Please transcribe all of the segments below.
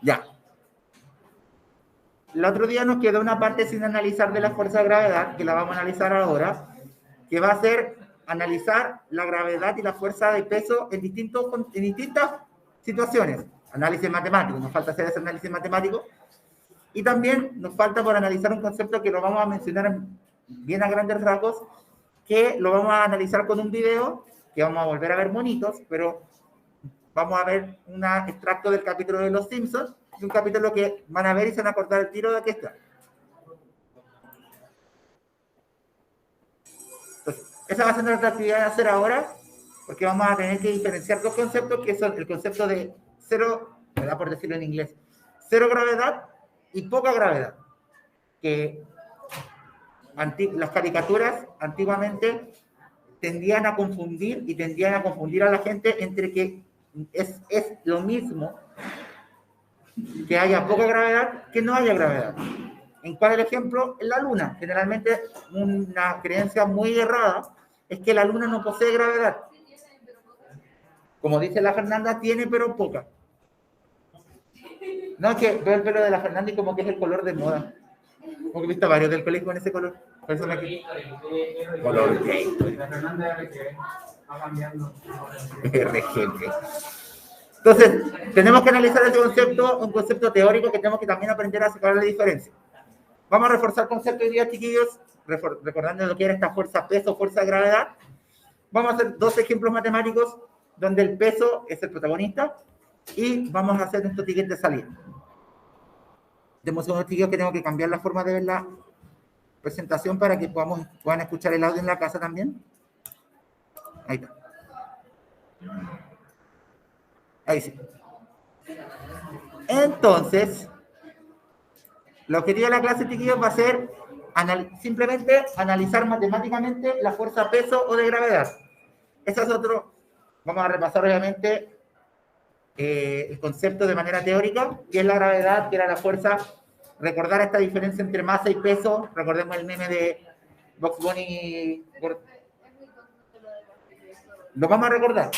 Ya. El otro día nos quedó una parte sin analizar de la fuerza de gravedad, que la vamos a analizar ahora, que va a ser analizar la gravedad y la fuerza de peso en distintas situaciones. Análisis matemático, nos falta hacer ese análisis matemático. Y también nos falta por analizar un concepto que lo vamos a mencionar bien a grandes rasgos, que lo vamos a analizar con un video, que vamos a volver a ver monitos, pero vamos a ver un extracto del capítulo de Los Simpsons, es un capítulo que van a ver y se van a acordar el tiro de aquí está. Entonces, esa va a ser nuestra actividad de hacer ahora, porque vamos a tener que diferenciar dos conceptos, que son el concepto de cero, me da por decirlo en inglés, cero gravedad y poca gravedad, que las caricaturas antiguamente tendían a confundir a la gente entre que es lo mismo que haya poca gravedad que no haya gravedad. ¿En cuál es el ejemplo? En la Luna. Generalmente una creencia muy errada es que la Luna no posee gravedad. Como dice la Fernanda, tiene pero poca. No, es que veo el pelo de la Fernanda y como que es el color de moda. Como que he visto varios del colegio con ese color. Color gay. La Fernanda va cambiando. RGB. Entonces, tenemos que analizar ese concepto, un concepto teórico que tenemos que también aprender a sacar la diferencia. Vamos a reforzar el concepto hoy día, chiquillos, recordando lo que era esta fuerza peso, fuerza de gravedad. Vamos a hacer dos ejemplos matemáticos donde el peso es el protagonista y vamos a hacer nuestro ticket de salida. Demos unos chiquillos que tengo que cambiar la forma de ver la presentación para que puedan escuchar el audio en la casa también. Ahí está. Ahí sí. Entonces, el objetivo de la clase, chiquillos, va a ser simplemente analizar matemáticamente la fuerza peso o de gravedad. Ese es otro. Vamos a repasar, obviamente, el concepto de manera teórica, que es la gravedad, que era la fuerza. Recordar esta diferencia entre masa y peso. Recordemos el meme de Bugs Bunny. Lo vamos a recordar.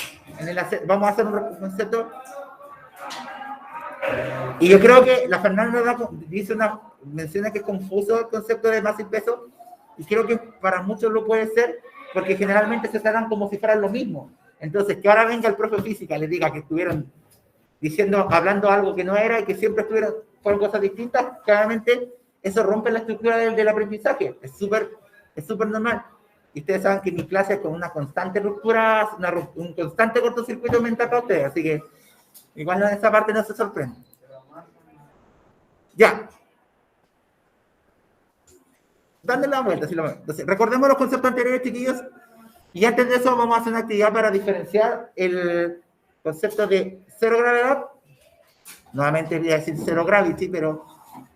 Vamos a hacer un concepto. Y yo creo que la Fernanda menciona que es confuso el concepto de masa y peso. Y creo que para muchos lo puede ser, porque generalmente se tratan como si fueran lo mismo. Entonces, que ahora venga el profe de física y les diga que estuvieron hablando algo que no era y que siempre fueron cosas distintas, claramente eso rompe la estructura del aprendizaje. Es súper normal. Y ustedes saben que mi clase es con una constante ruptura, un constante cortocircuito mental para ustedes, así que igual en esa parte no se sorprende. Ya. Dando la vuelta. Entonces, recordemos los conceptos anteriores, chiquillos, y antes de eso vamos a hacer una actividad para diferenciar el concepto de cero gravedad, nuevamente voy a decir cero gravity, pero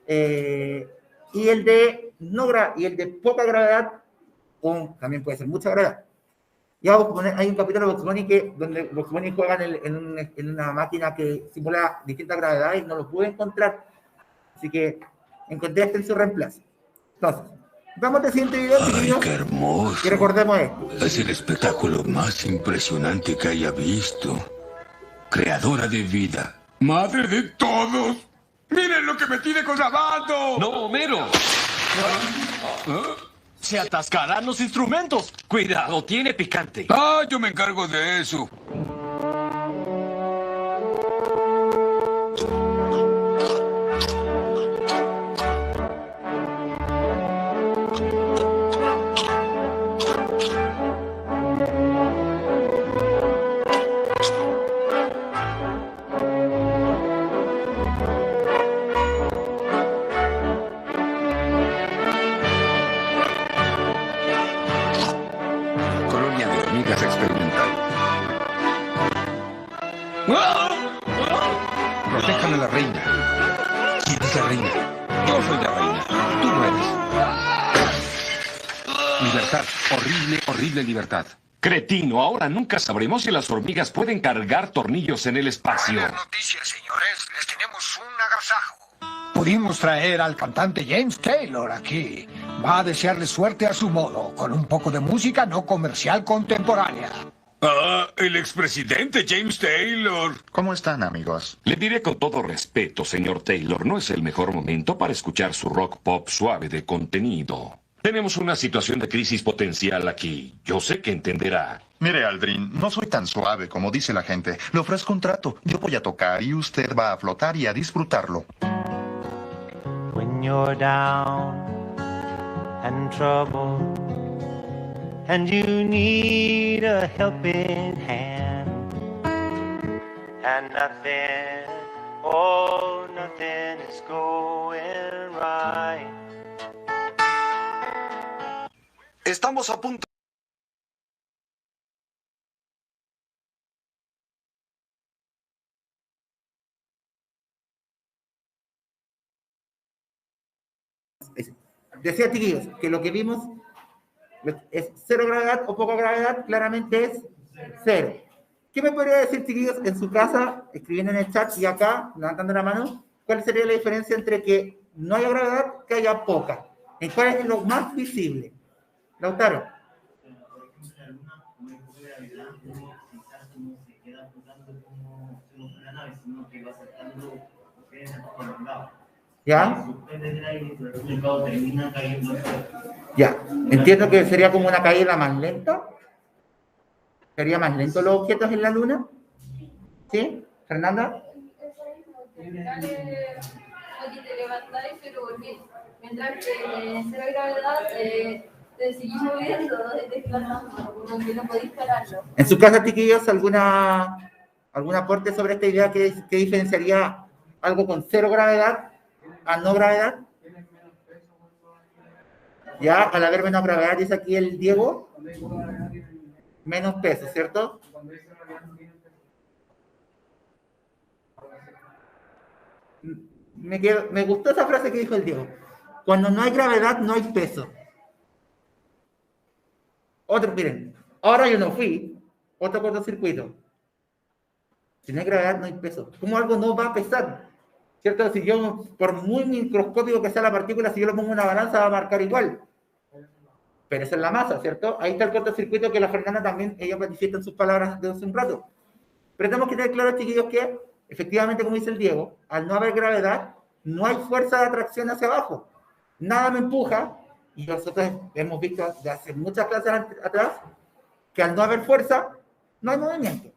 y el de poca gravedad, también puede ser mucha gravedad. Y hay un capítulo de Bugs Bunny donde Bugs Bunny juega en una máquina que simula distintas gravedades y no lo pude encontrar. Así que encontré este en su reemplazo. Entonces, vamos al siguiente video, chiquillos. ¡Qué hermoso! Y recordemos esto. Es el espectáculo más impresionante que haya visto. Creadora de vida. ¡Madre de todos! ¡Miren lo que me tiene con lavando! ¡No, Homero! Se atascarán los instrumentos. Cuidado, tiene picante. ¡Ah, yo me encargo de eso! Protejan a la reina. ¿Quién es la reina? Yo soy la reina. Tú no eres. Libertad. Horrible, horrible libertad. Cretino, ahora nunca sabremos si las hormigas pueden cargar tornillos en el espacio. Buenas noticias, señores. Les tenemos un agasajo. Pudimos traer al cantante James Taylor aquí. Va a desearle suerte a su modo, con un poco de música no comercial contemporánea. Ah, el expresidente James Taylor. ¿Cómo están, amigos? Le diré con todo respeto, señor Taylor, no es el mejor momento para escuchar su rock pop suave de contenido. Tenemos una situación de crisis potencial aquí. Yo sé que entenderá. Mire, Aldrin, no soy tan suave como dice la gente. Le ofrezco un trato. Yo voy a tocar y usted va a flotar y a disfrutarlo. When you're down and troubled and you need a helping hand and nothing, oh, nothing is going right. Estamos a punto. Decía, chiquillos, que lo que vimos es cero gravedad o poca gravedad, claramente es cero. ¿Qué me podría decir, chiquillos, en su casa, escribiendo en el chat y acá, levantando la mano, cuál sería la diferencia entre que no haya gravedad que haya poca? ¿En cuál es lo más visible? Lautaro. ¿Ya? Ya, entiendo que sería como una caída más lenta. ¿Sería más lento los objetos en la Luna? ¿Sí? ¿Fernanda? Te levantáis, pero mientras que cero gravedad te seguís moviendo, desplazando, como que no podéis pararlo. En su casa, chiquillos, algún aporte sobre esta idea que diferenciaría algo con cero gravedad a no gravedad? Ya, al haber menos gravedad, dice aquí el Diego, menos peso, ¿cierto? Me gustó esa frase que dijo el Diego. Cuando no hay gravedad, no hay peso. Miren, ahora yo no fui, otro cortocircuito. Si no hay gravedad, no hay peso. ¿Cómo algo no va a pesar? ¿Cierto? Si yo, por muy microscópico que sea la partícula, si yo lo pongo en una balanza, va a marcar igual. Pero esa es la masa, ¿cierto? Ahí está el cortocircuito que la Fernanda también, ella manifiesta en sus palabras de hace un rato. Pero tenemos que tener claro, chiquillos, que efectivamente, como dice el Diego, al no haber gravedad, no hay fuerza de atracción hacia abajo. Nada me empuja, y nosotros hemos visto de hace muchas clases atrás, que al no haber fuerza, no hay movimiento.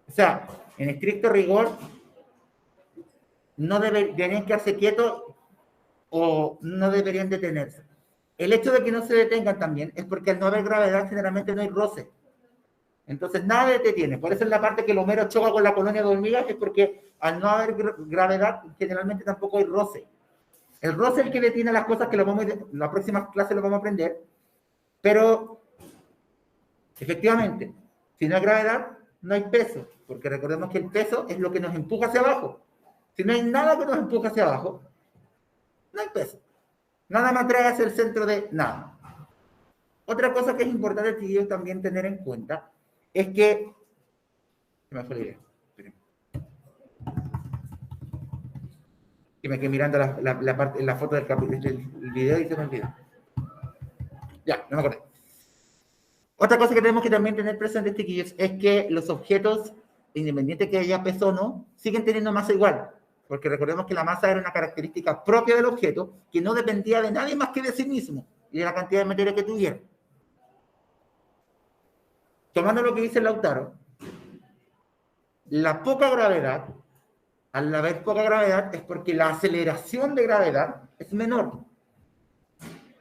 O sea, en estricto rigor, no deberían quedarse quietos o no deberían detenerse. El hecho de que no se detengan también es porque al no haber gravedad generalmente no hay roce. Entonces nada detiene. Por eso es la parte que el Homero choca con la colonia de hormigas, es porque al no haber gravedad generalmente tampoco hay roce. El roce es el que detiene las cosas que la próxima clase lo vamos a aprender. Pero efectivamente, si no hay gravedad, no hay peso. Porque recordemos que el peso es lo que nos empuja hacia abajo. Si no hay nada que nos empuje hacia abajo, no hay peso. Nada me atrae hacia el centro de nada. Otra cosa que es importante, chiquillos, también tener en cuenta es que... Se me fue la idea. Y me quedé mirando la foto del video y se me olvidó. Ya, no me acordé. Otra cosa que tenemos que también tener presente, chiquillos, es que los objetos, independiente que haya peso o no, siguen teniendo masa igual. Porque recordemos que la masa era una característica propia del objeto que no dependía de nadie más que de sí mismo y de la cantidad de materia que tuviera. Tomando lo que dice Lautaro, la poca gravedad, al haber poca gravedad, es porque la aceleración de gravedad es menor.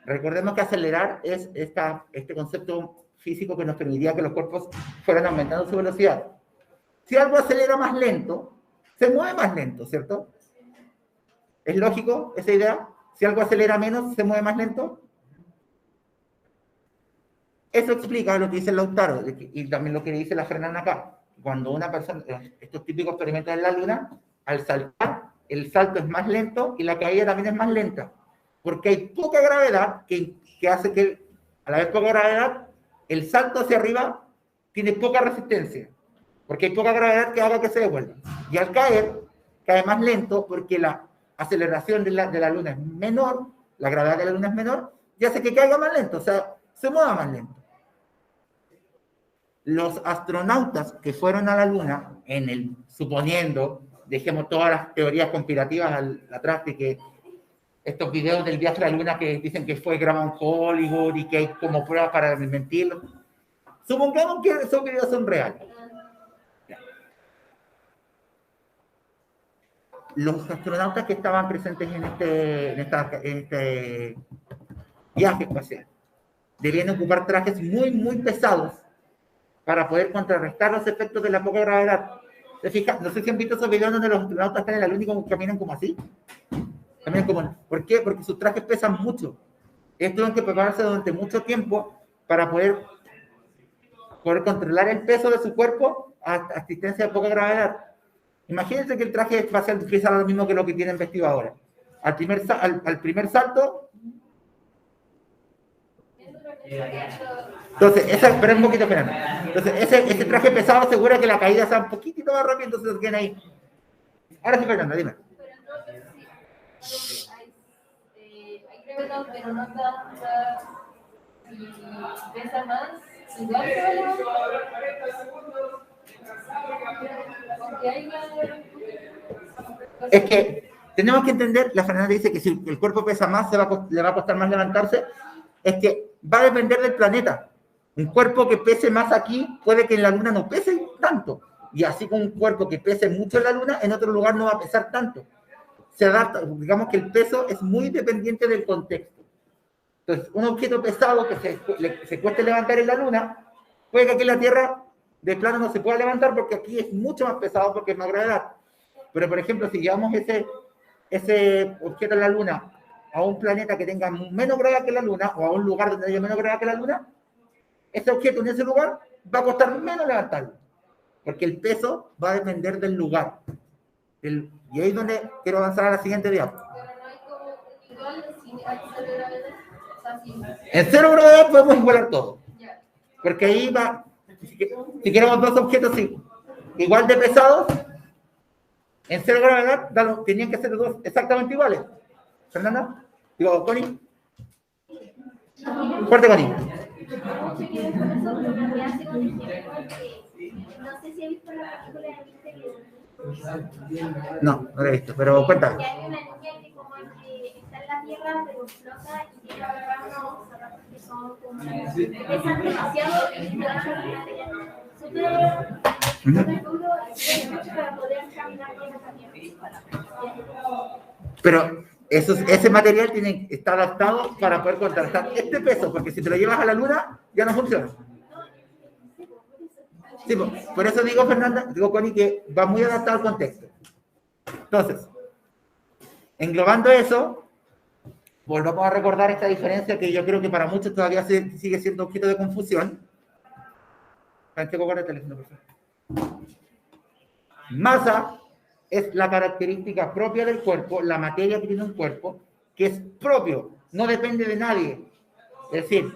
Recordemos que acelerar es este concepto físico que nos permitía que los cuerpos fueran aumentando su velocidad. Si algo acelera más lento, se mueve más lento, ¿cierto? ¿Es lógico esa idea? Si algo acelera menos, ¿se mueve más lento? Eso explica lo que dice Lautaro y también lo que dice la Fernanda acá. Cuando una persona, estos típicos experimentos en la Luna, al saltar, el salto es más lento y la caída también es más lenta. Porque hay poca gravedad que hace que, al haber poca gravedad, el salto hacia arriba tiene poca resistencia. Porque hay poca gravedad que haga que se devuelva. Y al caer, cae más lento porque la aceleración de la Luna es menor, la gravedad de la Luna es menor, y hace que caiga más lento, o sea, se mueva más lento. los astronautas que fueron a la Luna, suponiendo, dejemos todas las teorías conspirativas atrás de que estos videos del viaje a la Luna que dicen que fue grabado en Hollywood y que hay como pruebas para desmentirlo, supongamos que esos videos son reales. Los astronautas que estaban presentes en este viaje espacial debían ocupar trajes muy, muy pesados para poder contrarrestar los efectos de la poca gravedad. ¿Te fijas? No sé si han visto esos videos donde los astronautas están en la Luna y caminan como así. Caminan como... ¿Por qué? Porque sus trajes pesan mucho. Ellos tuvieron que prepararse durante mucho tiempo para poder controlar el peso de su cuerpo a asistencia de poca gravedad. Imagínense que el traje espacial pesa lo mismo que lo que tienen vestido ahora. Al primer salto... Entonces, espera un poquito, Fernando. Entonces, ese traje pesado asegura que la caída sea un poquitito más rápido, entonces se quedan ahí. Ahora sí, Fernando, dime. Pero entonces, sí, hay gravedad, pero no está, y pesa más, igual se va a levantar. Porque hay Es que tenemos que entender, la Fernanda dice que si el cuerpo pesa más, le va a costar más levantarse, es que va a depender del planeta. Un cuerpo que pese más aquí puede que en la Luna no pese tanto. Y así con un cuerpo que pese mucho en la Luna, en otro lugar no va a pesar tanto. Se adapta, digamos que el peso es muy dependiente del contexto. Entonces, un objeto pesado que se cueste levantar en la Luna, puede que aquí en la Tierra de plano no se pueda levantar porque aquí es mucho más pesado porque es más gravedad. Pero, por ejemplo, si llevamos ese objeto en la Luna a un planeta que tenga menos gravedad que la Luna o a un lugar donde haya menos gravedad que la Luna, ese objeto en ese lugar va a costar menos levantarlo, porque el peso va a depender del lugar. Y ahí es donde quiero avanzar a la siguiente diapositiva. Pero no hay como igual si hay cero gravedad. O sea, si... En cero gravedad podemos igualar todo. Porque ahí va, si queremos dos objetos igual de pesados, en cero gravedad tenían que ser dos exactamente iguales. ¿Fernanda? Digo, Connie. Fuerte, Connie. No sé si he visto la película de Misterio. No la he visto, pero cuéntame. Que hay una niña que como que está en la tierra, pero flota y tiene unos zapatos que son como pesan demasiado y súper duro para poder caminar con esa tierra. Pero ese material está adaptado para poder contrastar este peso, porque si te lo llevas a la Luna, ya no funciona. Sí, por eso digo, Fernanda, digo, Connie, que va muy adaptado al contexto. Entonces, englobando eso, volvamos a recordar esta diferencia que yo creo que para muchos todavía sigue siendo objeto de confusión. Masa es la característica propia del cuerpo, la materia que tiene un cuerpo, que es propio, no depende de nadie. Es decir,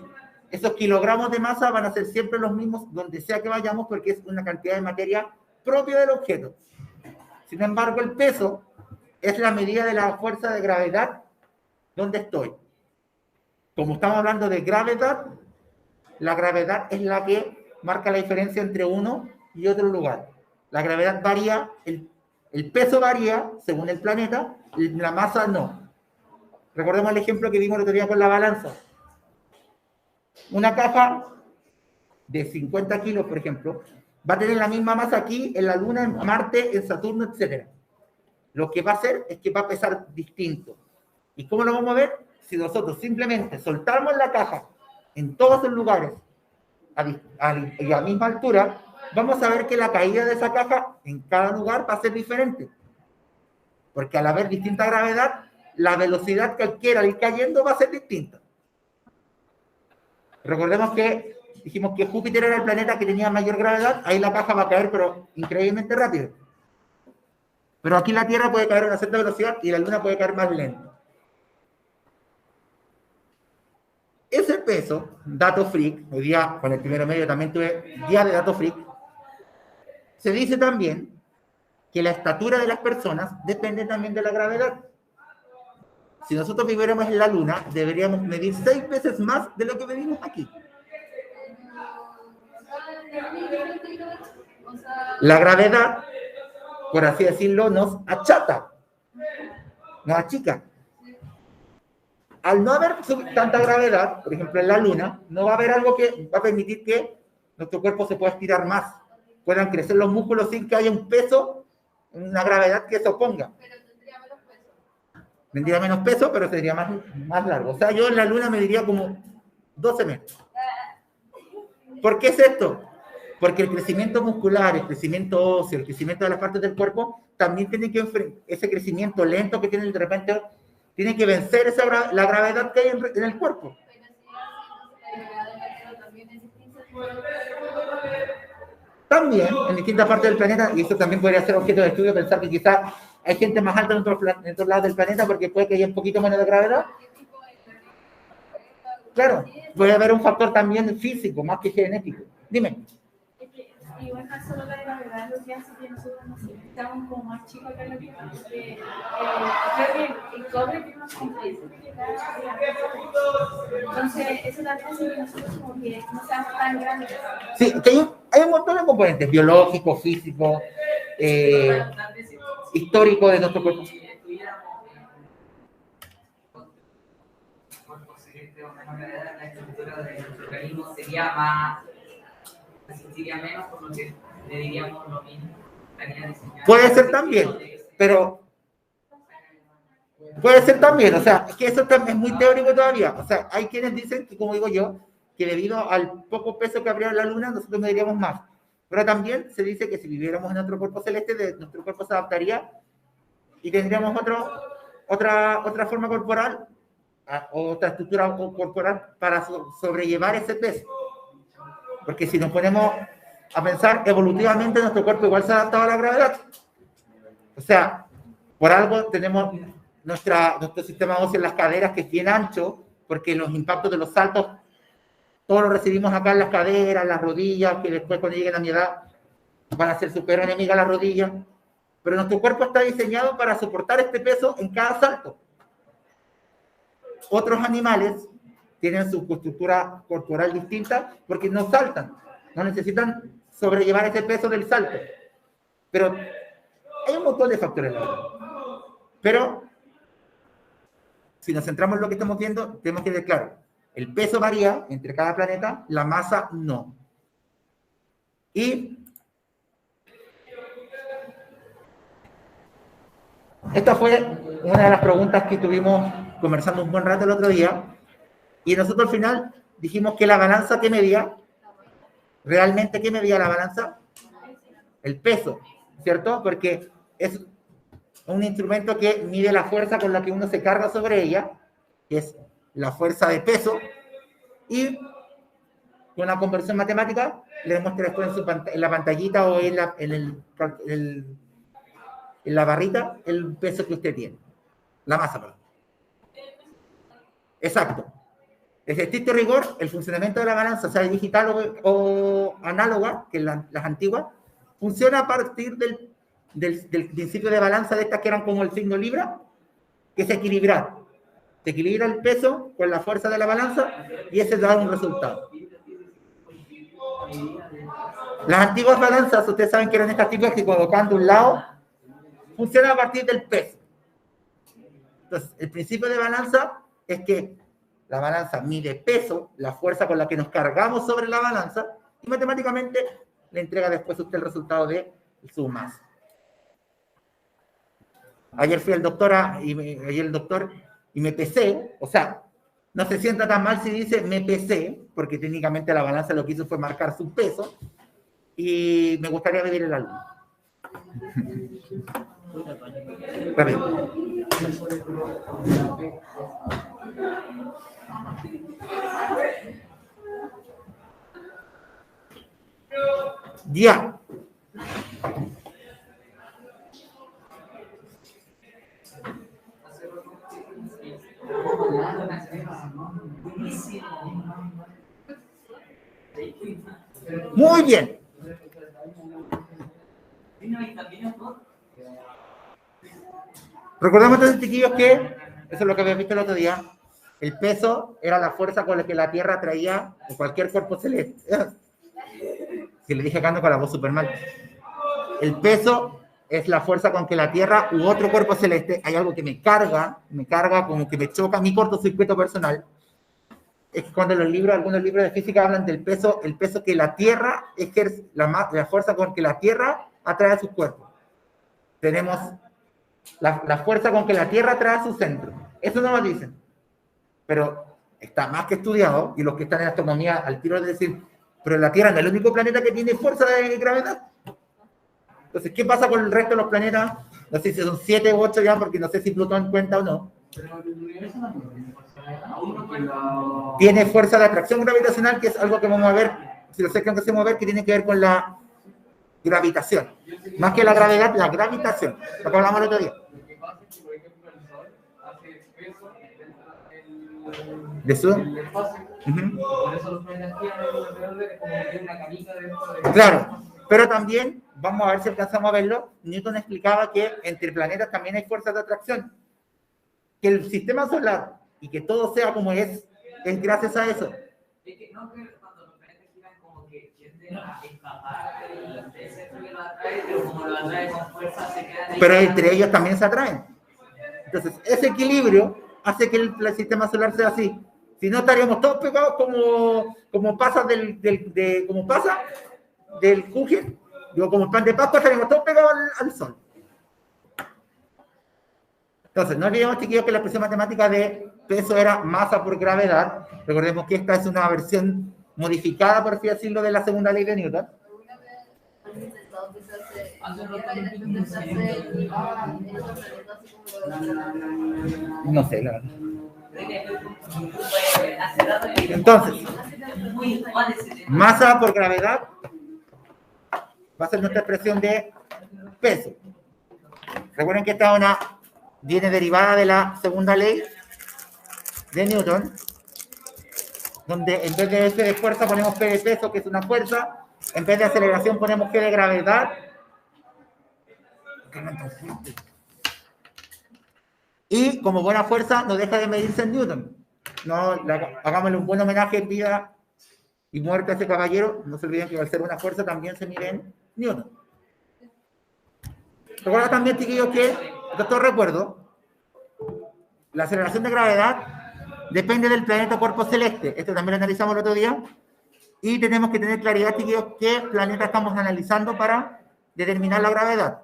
esos kilogramos de masa van a ser siempre los mismos donde sea que vayamos porque es una cantidad de materia propia del objeto. Sin embargo, el peso es la medida de la fuerza de gravedad donde estoy. Como estamos hablando de gravedad, la gravedad es la que marca la diferencia entre uno y otro lugar. La gravedad varía, el peso varía según el planeta, y la masa no. Recordemos el ejemplo que vimos el otro día con la balanza. Una caja de 50 kilos, por ejemplo, va a tener la misma masa aquí, en la Luna, en Marte, en Saturno, etc. Lo que va a hacer es que va a pesar distinto. ¿Y cómo lo vamos a ver? Si nosotros simplemente soltamos la caja en todos los lugares a la misma altura, vamos a ver que la caída de esa caja en cada lugar va a ser diferente. Porque al haber distinta gravedad, la velocidad que adquiera al ir cayendo va a ser distinta. Recordemos que dijimos que Júpiter era el planeta que tenía mayor gravedad, ahí la caja va a caer, pero increíblemente rápido. Pero aquí la Tierra puede caer a una cierta velocidad y la Luna puede caer más lento. Ese peso, dato freak, hoy día con el primero medio también tuve día de dato freak, se dice también que la estatura de las personas depende también de la gravedad. Si nosotros viviéramos en la Luna, deberíamos medir 6 veces más de lo que medimos aquí. La gravedad, por así decirlo, nos achata, nos achica. Al no haber tanta gravedad, por ejemplo en la Luna, no va a haber algo que va a permitir que nuestro cuerpo se pueda estirar más, puedan crecer los músculos sin que haya un peso, una gravedad que se oponga. Tendría menos peso, pero sería más largo. O sea, yo en la Luna me diría como 12 metros. ¿Por qué es esto? Porque el crecimiento muscular, el crecimiento óseo, el crecimiento de las partes del cuerpo, también tiene que, ese crecimiento lento que tiene de repente, tiene que vencer la gravedad que hay en el cuerpo. También, en distintas partes del planeta, y eso también podría ser objeto de estudio, pensar que quizás hay gente más alta en otros lados del planeta porque puede que haya un poquito menos de gravedad. Claro, puede haber un factor también físico, más que genético. Dime. Es que igual no solo la gravedad, lo que hace que nosotros nos sintamos como más chicos que la Tierra, porque creo que el cobre tiene unos componentes que entonces eso también hace que nosotros como que no seamos tan grandes. Sí, que hay un montón de componentes biológicos, físicos, históricos de nuestro cuerpo. La estructura de nuestro organismo sería más, resistiría menos, por lo que le diríamos lo mismo. Puede ser también, pero puede ser también, o sea, es que eso también es muy teórico todavía. O sea, hay quienes dicen que, como digo yo, que debido al poco peso que habría en la Luna, nosotros mediríamos más. Pero también se dice que si viviéramos en otro cuerpo celeste, nuestro cuerpo se adaptaría y tendríamos otra forma corporal, otra estructura corporal para sobrellevar ese peso. Porque si nos ponemos a pensar evolutivamente, nuestro cuerpo igual se ha adaptado a la gravedad. O sea, por algo tenemos nuestro sistema óseo en las caderas, que es bien ancho, porque los impactos de los saltos todos los recibimos acá en las caderas, las rodillas, que después cuando lleguen a mi edad van a ser súper enemigas las rodillas. Pero nuestro cuerpo está diseñado para soportar este peso en cada salto. Otros animales tienen su estructura corporal distinta porque no saltan, no necesitan sobrellevar ese peso del salto. Pero hay un montón de factores. Pero si nos centramos en lo que estamos viendo, tenemos que ver claro, el peso varía entre cada planeta, la masa no. Y esta fue una de las preguntas que estuvimos conversando un buen rato el otro día, y nosotros al final dijimos que la balanza, ¿qué medía? ¿Realmente qué medía la balanza? El peso, ¿cierto? Porque es un instrumento que mide la fuerza con la que uno se carga sobre ella, que es la fuerza de peso, y con una conversión matemática le muestra después en la pantallita o en la barrita el peso que usted tiene, la masa, perdón. Exacto. Desde estricto rigor, el funcionamiento de la balanza, sea digital o análoga, que las antiguas, funciona a partir del principio de balanza de estas que eran como el signo libra, que es equilibrar. Se equilibra el peso con la fuerza de la balanza y ese da un resultado. Las antiguas balanzas, ustedes saben que eran estas típicas que colocaban de un lado, funcionan a partir del peso. Entonces, el principio de balanza es que la balanza mide peso, la fuerza con la que nos cargamos sobre la balanza, y matemáticamente le entrega después a usted el resultado de su masa. Ayer fui al doctor y me pesé, o sea, no se sienta tan mal si dice me pesé, porque técnicamente la balanza lo que hizo fue marcar su peso, y me gustaría vivir en la luna. Rápido. Ya. Muy bien. Recordemos entonces, chiquillos, que eso es lo que habíamos visto el otro día. El peso era la fuerza con la que la Tierra atraía a cualquier cuerpo celeste. Si le dije acá ando con la voz súper mal. El peso es la fuerza con que la Tierra u otro cuerpo celeste, hay algo que me carga, como que me choca, mi cortocircuito personal, es que cuando algunos libros de física hablan del peso, el peso que la Tierra ejerce, la fuerza con que la Tierra atrae a sus cuerpos. Tenemos la fuerza con que la Tierra atrae a su centro. Eso no lo dicen. Pero está más que estudiado, y los que están en astronomía al tiro de decir, pero la Tierra no es el único planeta que tiene fuerza de gravedad. Entonces, ¿qué pasa con el resto de los planetas? No sé si son 7 u 8 ya, porque no sé si Plutón cuenta o no. Tiene fuerza de atracción gravitacional, que es algo que vamos a ver, si lo sé que se mover, que tiene que ver con la gravitación. Más que la gravedad, la gravitación. Lo que hablamos el otro día. ¿De su? Claro, pero también, vamos a ver si alcanzamos a verlo, Newton explicaba que entre planetas también hay fuerzas de atracción. Que el sistema solar y que todo sea como es gracias a eso. Es que no que cuando los planetas giran como que tienden a escapar del centro que lo atrae, pero como lo atrae con fuerza se quedan ahí. Pero entre ellos también se atraen. Entonces, ese equilibrio hace que el sistema solar sea así. Si no, estaríamos todos pegados como pasa del Kuchen, digo, como el pan de Pascua, estaríamos todos pegados al sol. Entonces, no olvidemos, chiquillos, que la expresión matemática de peso era masa por gravedad. Recordemos que esta es una versión modificada, por así decirlo, de la segunda ley de Newton. No sé, la verdad. Entonces, masa por gravedad va a ser nuestra expresión de peso. Recuerden que esta viene derivada de la segunda ley de Newton, donde en vez de F de fuerza ponemos P de peso, que es una fuerza, en vez de aceleración ponemos G de gravedad. Y como buena fuerza no deja de medirse en Newton. Hagámosle un buen homenaje en vida y muerte a ese caballero. No se olviden que al ser una fuerza también se mide en Newton. Recuerda también, chiquillos, que, doctor, recuerdo, la aceleración de gravedad depende del planeta cuerpo celeste. Esto también lo analizamos el otro día. Y tenemos que tener claridad, chiquillos, qué planeta estamos analizando para determinar la gravedad.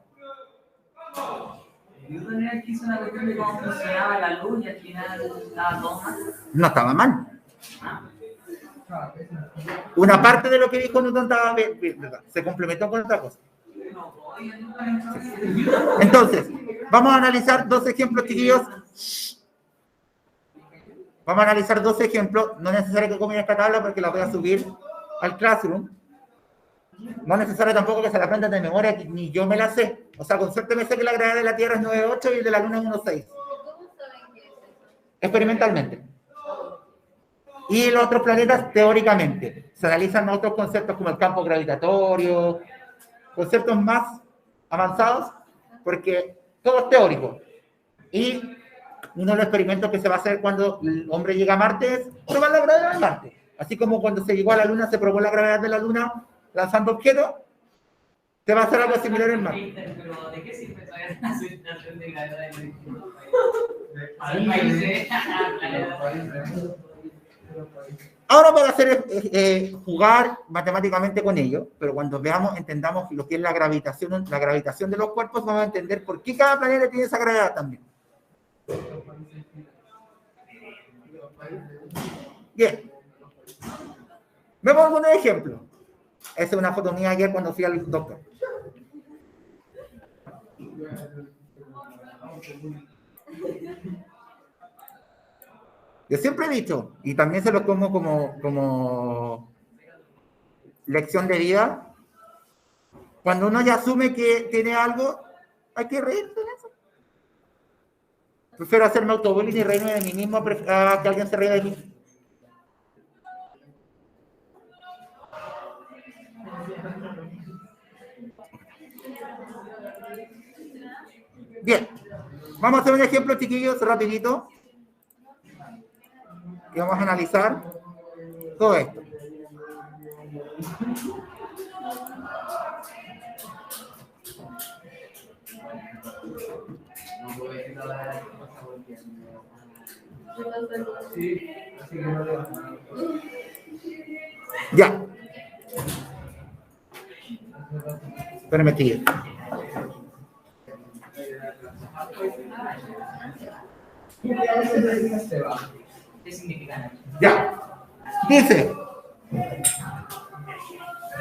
¿Newton era el que hizo una cuestión de cómo funcionaba la luz y al final estaba todo mal? No estaba mal. Una parte de lo que dijo Newton estaba bien, se complementó con otra cosa. Entonces, vamos a analizar dos ejemplos, chiquillos. Vamos a analizar dos ejemplos. No es necesario que copien esta tabla porque la voy a subir al Classroom. No es necesario tampoco que se la aprendan de memoria, ni yo me la sé. O sea, con suerte me sé que la gravedad de la Tierra es 9,8 y el de la Luna es 1,6. Experimentalmente. Y los otros planetas, teóricamente. Se analizan otros conceptos como el campo gravitatorio, conceptos más avanzados, porque todo es teórico. Y uno de los experimentos que se va a hacer cuando el hombre llega a Marte es probar la gravedad de Marte. Así como cuando se llegó a la Luna, se probó la gravedad de la Luna lanzando objetos, se va a hacer algo similar en Marte. Pero ¿de qué sirve todavía la situación de gravedad del Ahora para hacer jugar matemáticamente con ello, pero cuando veamos, entendamos lo que es la gravitación de los cuerpos, vamos a entender por qué cada planeta tiene esa gravedad también. Bien. Vemos algunos ejemplos. Esa es una foto mía ayer cuando fui al doctor. Yo siempre he dicho, y también se lo tomo como lección de vida, cuando uno ya asume que tiene algo, hay que reírse de eso. Prefiero hacerme autobullying y reírme de mí mismo a que alguien se ría de mí. Bien, vamos a hacer un ejemplo, chiquillos, rapidito. Y vamos a analizar todo esto. Ya. Espérame, tío. Ya. Dice,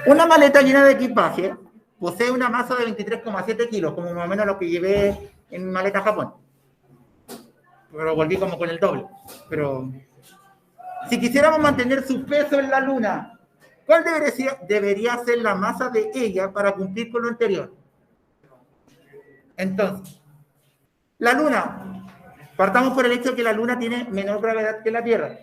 una maleta llena de equipaje posee una masa de 23,7 kilos, como más o menos lo que llevé en mi maleta a Japón. Pero volví como con el doble. Pero si quisiéramos mantener su peso en la Luna, ¿cuál debería ser la masa de ella para cumplir con lo anterior? Entonces, la Luna, partamos por el hecho de que la Luna tiene menor gravedad que la Tierra.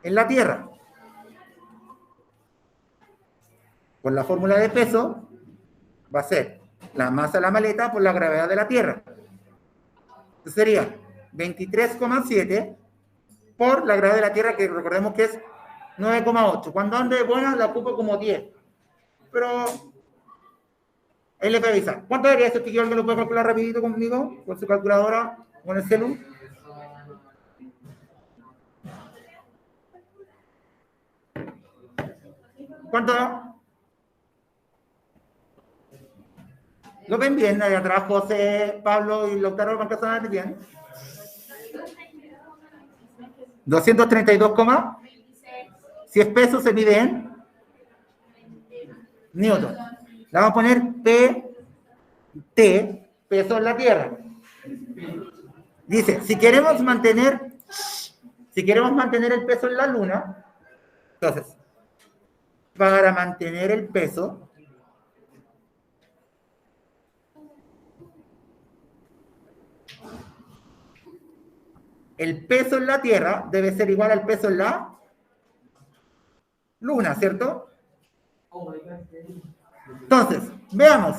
En la Tierra, por la fórmula de peso, va a ser la masa de la maleta por la gravedad de la Tierra. Entonces sería 23,7 por la gravedad de la Tierra, que recordemos que es 9,8. Cuando ande de buena, la ocupo como 10. Pero ahí le voy a avisar. ¿Cuánto debería ser, que alguien lo puede calcular rapidito conmigo? Con su calculadora, con el celu. ¿Cuánto da? ¿Lo ven bien? Ahí atrás José, Pablo y Lautaro van a ver bien. 232, si es peso se mide en newton. Le vamos a poner T, peso en la Tierra. Dice, si queremos mantener el peso en la Luna, entonces, para mantener el peso, el peso en la Tierra debe ser igual al peso en la Luna, ¿cierto? Entonces, veamos.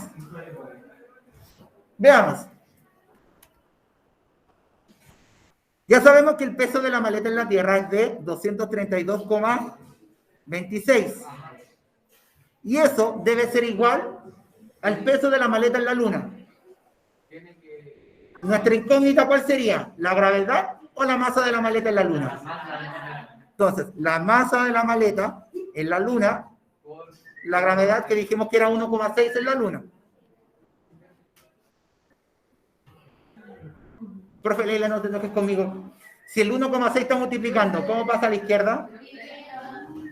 Ya sabemos que el peso de la maleta en la Tierra es de 232,26. Y eso debe ser igual al peso de la maleta en la Luna. Nuestra incógnita, ¿cuál sería? ¿La gravedad o la masa de la maleta en la Luna? Entonces, la masa de la maleta en la Luna, la gravedad que dijimos que era 1,6 en la Luna. Profe Leila, no te toques conmigo. Si el 1,6 está multiplicando, ¿cómo pasa a la izquierda?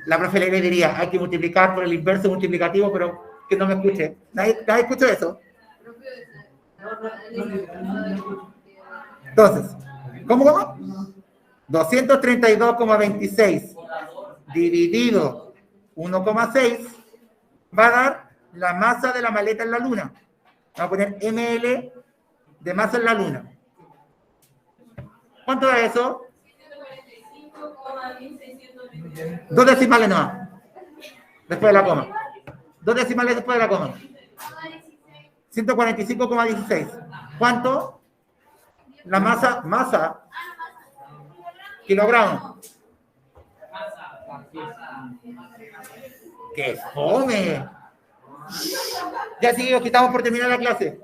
La profe Leila diría, hay que multiplicar por el inverso multiplicativo, pero que no me escuche. ¿Nadie escuchó eso? Entonces, ¿cómo? 232,26 dividido 1,6 va a dar la masa de la maleta en la Luna. Vamos a poner ml de masa en la Luna. ¿Cuánto da eso? 2 decimales nomás. Después de la coma. 2 decimales después de la coma. 145,16. ¿Cuánto? La masa. Kilogramos. ¡Qué fome! Ya seguimos, que estamos por terminar la clase.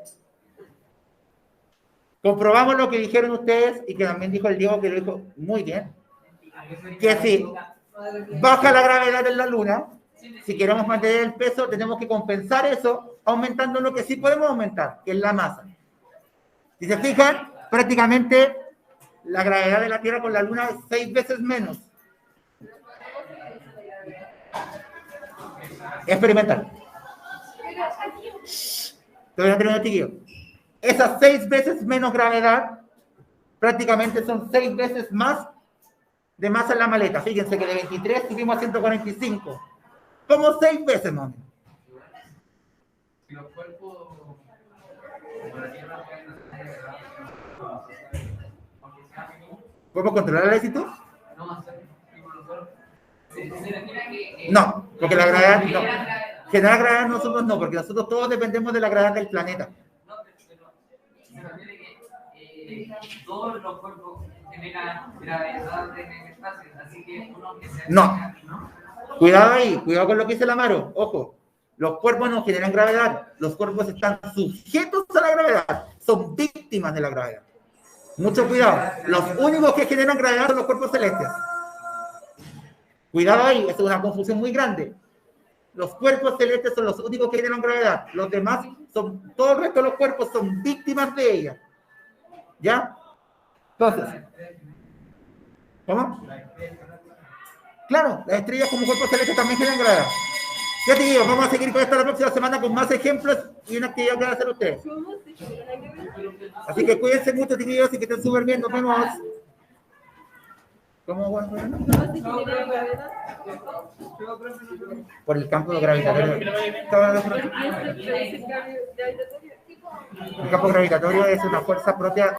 Comprobamos lo que dijeron ustedes y que también dijo el Diego, que lo dijo muy bien. Que si baja la gravedad en la Luna, si queremos mantener el peso, tenemos que compensar eso aumentando lo que sí podemos aumentar, que es la masa. Si se fijan, prácticamente la gravedad de la Tierra con la Luna es 6 veces menos. Experimental. Todavía no termino, chiquillo. Esas 6 veces menos gravedad prácticamente son 6 veces más de masa en la maleta. Fíjense que de 23 subimos a 145. Como 6 veces, ¿no? Si los cuerpos como la Tierra pueden ¿Podemos controlar el éxito? no, se refiere a que No, porque la gravedad no. Generar gravedad nosotros no, porque nosotros todos dependemos de la gravedad del planeta. no, pero se refiere que todos los cuerpos generan gravedad en el espacio, así que uno que se No. Cuidado ahí, cuidado con lo que dice el Amaro. Ojo, los cuerpos no generan gravedad, los cuerpos están sujetos a la gravedad, son víctimas de la gravedad. Mucho cuidado, los únicos que generan gravedad son los cuerpos celestes. Cuidado ahí, es una confusión muy grande. Los cuerpos celestes son los únicos que generan gravedad, los demás son, todo el resto de los cuerpos son víctimas de ella. ¿Ya? Entonces, ¿cómo? Claro, las estrellas como cuerpos celestes también generan gravedad. Ya te digo, vamos a seguir con esto la próxima semana con más ejemplos y una actividad que van a hacer ustedes. Así que cuídense mucho, chiquillos, y que estén súper bien. Nos vemos. ¿Cómo va? Por el campo gravitatorio. El campo gravitatorio es una fuerza propia